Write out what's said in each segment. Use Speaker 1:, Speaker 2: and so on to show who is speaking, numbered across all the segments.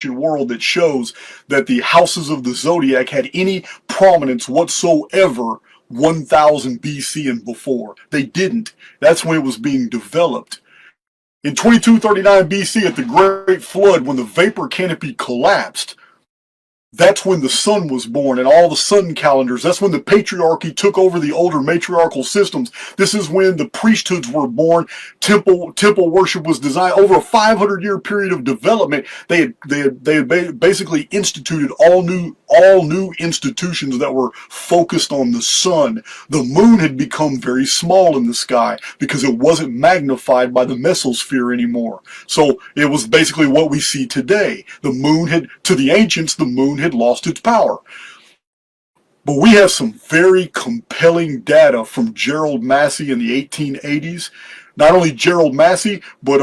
Speaker 1: world that shows that the houses of the zodiac had any prominence whatsoever 1000 BC and before. They didn't. That's when it was being developed. In 2239 BC, at the Great Flood, when the vapor canopy collapsed, that's when the sun was born and all the sun calendars. That's when the patriarchy took over the older matriarchal systems. This is when the priesthoods were born. Temple worship was designed over a 500-year period of development. They had basically instituted all new institutions that were focused on the sun. The moon had become very small in the sky because it wasn't magnified by the mesosphere anymore. So it was basically what we see today. The moon had, to the ancients, the moon had lost its power. But we have some very compelling data from Gerald Massey in the 1880s. Not only Gerald Massey, but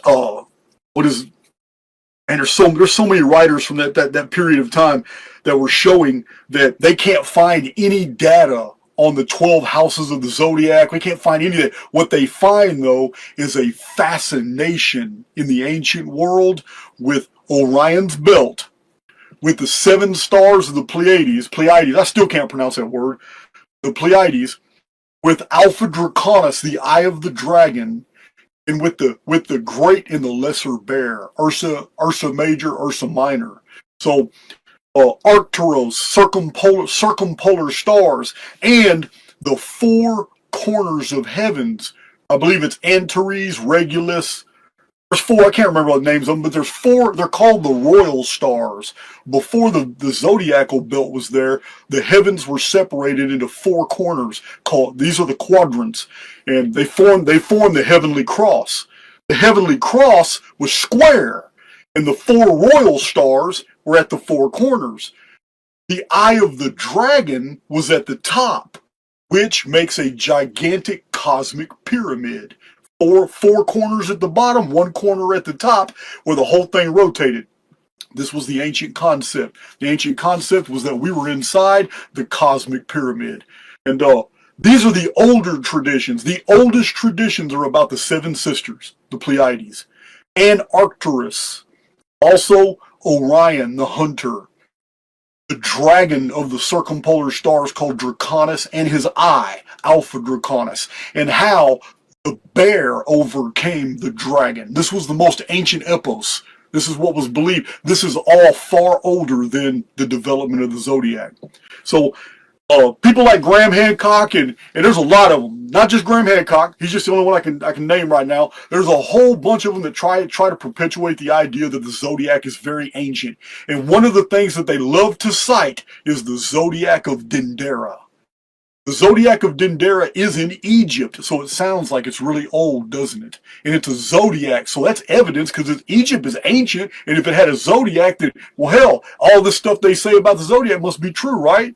Speaker 1: and there's so many writers from that period of time that were showing that they can't find any data on the 12 houses of the zodiac. We can't find any of that. What they find, though, is a fascination in the ancient world with Orion's belt, with the 7 stars of the Pleiades, I still can't pronounce that word, the Pleiades, with Alpha Draconis, the eye of the dragon, and with the great and the lesser bear, Ursa Major, Ursa Minor. So Arcturus, circumpolar stars, and the 4 corners of heavens. I believe it's Antares, Regulus. There's 4, I can't remember what the names of them, but there's 4, they're called the royal stars. Before the zodiacal belt was there, the heavens were separated into 4 corners, these are the quadrants, and they formed the heavenly cross. The heavenly cross was square, and the 4 royal stars were at the 4 corners. The eye of the dragon was at the top, which makes a gigantic cosmic pyramid. 4 corners at the bottom, 1 corner at the top, where the whole thing rotated. This was the ancient concept. The ancient concept was that we were inside the cosmic pyramid. And these are the older traditions. The oldest traditions are about the 7 sisters, the Pleiades, and Arcturus. Also, Orion, the hunter. The dragon of the circumpolar stars called Draconis, and his eye, Alpha Draconis. And how the bear overcame the dragon. This was the most ancient epos. This is what was believed. This is all far older than the development of the zodiac. So people like Graham Hancock, and there's a lot of them. Not just Graham Hancock. He's just the only one I can name right now. There's a whole bunch of them that try to perpetuate the idea that the zodiac is very ancient. And one of the things that they love to cite is the zodiac of Dendera. The zodiac of Dendera is in Egypt, so it sounds like it's really old, doesn't it? And it's a zodiac, so that's evidence, because Egypt is ancient, and if it had a zodiac, then, well, hell, all this stuff they say about the zodiac must be true, right?